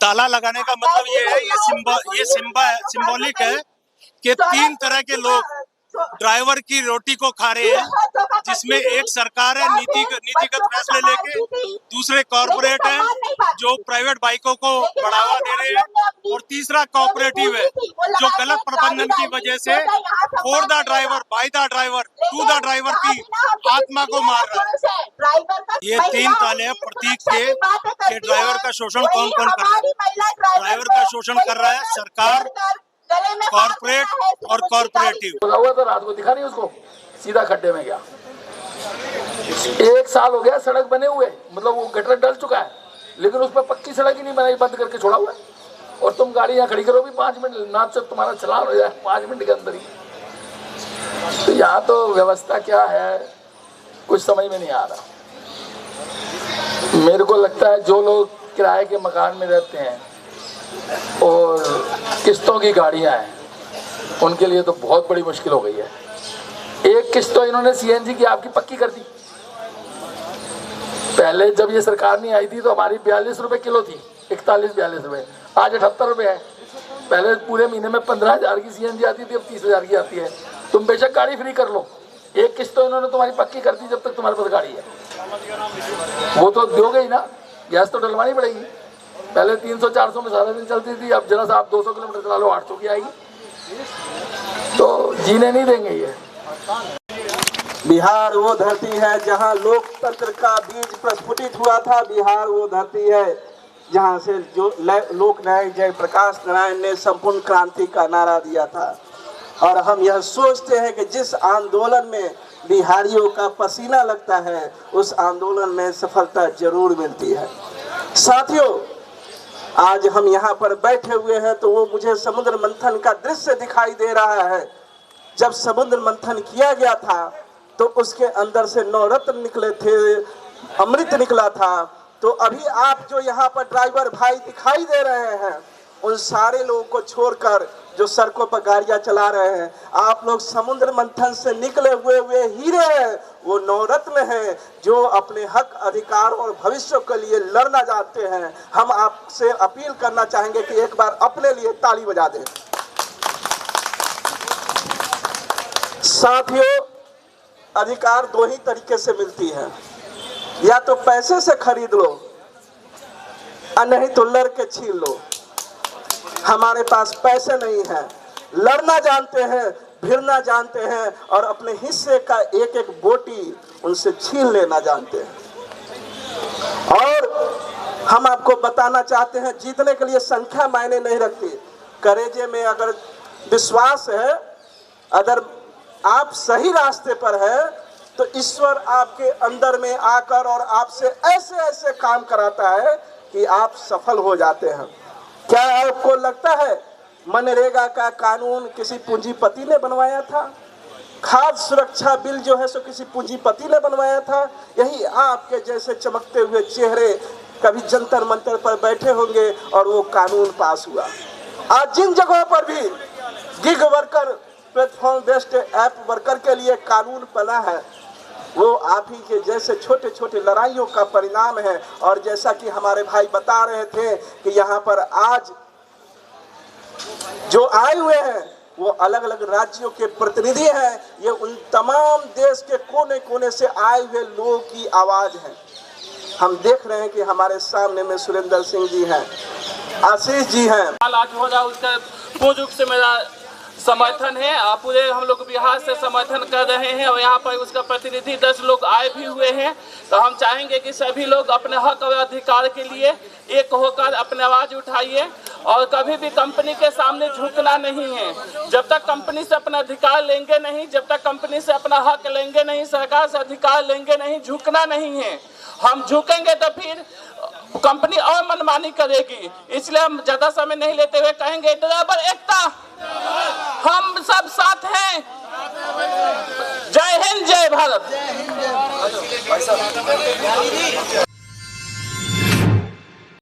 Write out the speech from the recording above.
ताला लगाने का मतलब ये है, ये सिंबॉलिक है कि 3 तरह के लोग ड्राइवर की रोटी को खा रहे हैं, जिसमें एक सरकार है नीतिगत फैसले लेके, दूसरे कॉरपोरेट है जो प्राइवेट बाइकों को बढ़ावा दे रहे हैं, और तीसरा कोऑपरेटिव है जो गलत प्रबंधन की वजह से for the driver, by the driver, to the driver की आत्मा को मार रहा है। ये 3 ताले हैं प्रतीक के ड्राइवर का शोषण कौन कौन कर रहा है। ड्राइवर का शोषण कर रहा है सरकार, कॉर्पोरेट और कॉर्पोरेटिव। हुआ तो रात को दिखा नहीं उसको, सीधा खड्डे में गया। 1 साल हो गया सड़क बने हुए, मतलब वो गटर डल चुका है, लेकिन उस पर पक्की सड़क ही नहीं बनाई, बंद करके छोड़ा हुआ है। और तुम गाड़ी यहाँ खड़ी करो भी 5 मिनट ना, से तुम्हारा चलान हो जाए 5 मिनट के अंदर ही। तो यहाँ तो व्यवस्था क्या है कुछ समझ में नहीं आ रहा। मेरे को लगता है जो लोग किराए के मकान में रहते हैं और किस्तों की गाड़ियां हैं, उनके लिए तो बहुत बड़ी मुश्किल हो गई है। एक किस्त तो इन्होंने सीएनजी की आपकी पक्की कर दी। पहले जब ये सरकार नहीं आई थी तो हमारी 42 रुपए किलो थी, 41-42 रुपए, आज 78 रुपए है। पहले पूरे महीने में 15,000 की सीएनजी आती थी, अब 30,000 की आती है। तुम बेशक गाड़ी फ्री कर लो, एक किस्त तो इन्होंने तुम्हारी पक्की कर दी जब तक तुम्हारे पास गाड़ी है। वो तो दोगे ही ना, गैस तो डलवानी पड़ेगी। पहले 300-400 में सारा दिन चलती थी, अब जरा सा आप 200 किलोमीटर चला लो 800 की आएगी। तो जीने नहीं देंगे ये। बिहार वो धरती है जहां लोकतंत्र का बीज प्रस्फुटित हुआ था। बिहार वो धरती है जहां से जो लोक नायक जयप्रकाश नारायण ने संपूर्ण क्रांति का नारा दिया था। और हम यह सोचते हैं कि जिस आंदोलन में बिहारियों का पसीना लगता है, उस आंदोलन में सफलता जरूर मिलती है। साथियों, आज हम यहाँ पर बैठे हुए हैं तो वो मुझे समुद्र मंथन का दृश्य दिखाई दे रहा है। जब समुद्र मंथन किया गया था तो उसके अंदर से 9 रत्न निकले थे, अमृत निकला था। तो अभी आप जो यहाँ पर ड्राइवर भाई दिखाई दे रहे हैं, उन सारे लोगों को छोड़कर जो सड़कों पर गाड़ियां चला रहे हैं, आप लोग समुद्र मंथन से निकले हुए हीरे हैं, वो 9 रत्न हैं जो अपने हक, अधिकार और भविष्य के लिए लड़ना चाहते हैं। हम आपसे अपील करना चाहेंगे कि एक बार अपने लिए ताली बजा दें। साथियों, अधिकार 2 ही तरीके से मिलती है, या तो पैसे से खरीद लो और नहीं तो लड़ के छीन लो। हमारे पास पैसे नहीं है, लड़ना जानते हैं, भिड़ना जानते हैं और अपने हिस्से का एक एक बोटी उनसे छीन लेना जानते हैं। और हम आपको बताना चाहते हैं, जीतने के लिए संख्या मायने नहीं रखती। करेजे में अगर विश्वास है, अगर आप सही रास्ते पर है, तो ईश्वर आपके अंदर में आकर और आपसे ऐसे ऐसे काम कराता है कि आप सफल हो जाते हैं। क्या आपको लगता है मनरेगा का कानून किसी पूंजीपति ने बनवाया था? खाद्य सुरक्षा बिल जो है सो किसी पूंजीपति ने बनवाया था? यही आपके जैसे चमकते हुए चेहरे कभी जंतर मंतर पर बैठे होंगे और वो कानून पास हुआ। आज जिन जगहों पर भी gig worker, platform based app worker के लिए कानून बना है, वो आप ही के जैसे छोटे छोटे लड़ाइयों का परिणाम है। और जैसा कि हमारे भाई बता रहे थे कि यहाँ पर आज जो आए हुए हैं वो अलग अलग राज्यों के प्रतिनिधि हैं। ये उन तमाम देश के कोने कोने से आए हुए लोगों की आवाज है। हम देख रहे हैं कि हमारे सामने में सुरेंद्र सिंह जी हैं, आशीष जी हैं। आज हो जाए उसका पूर्ण से मेरा समर्थन है। पूरे हम लोग बिहार से समर्थन कर रहे हैं और यहाँ पर उसका प्रतिनिधि 10 लोग आए भी हुए हैं। तो हम चाहेंगे कि सभी लोग अपने हक और अधिकार के लिए एक होकर अपनी आवाज़ उठाइए और कभी भी कंपनी के सामने झुकना नहीं है। जब तक कंपनी से अपना अधिकार लेंगे नहीं, जब तक कंपनी से अपना हक लेंगे नहीं, सरकार से अधिकार लेंगे नहीं, झुकना नहीं है। हम झुकेंगे तो फिर कंपनी और मनमानी करेगी। इसलिए हम ज्यादा समय नहीं लेते हुए कहेंगे, ड्राइवर एकता, हम सब साथ हैं। जय हिंद, जय भारत।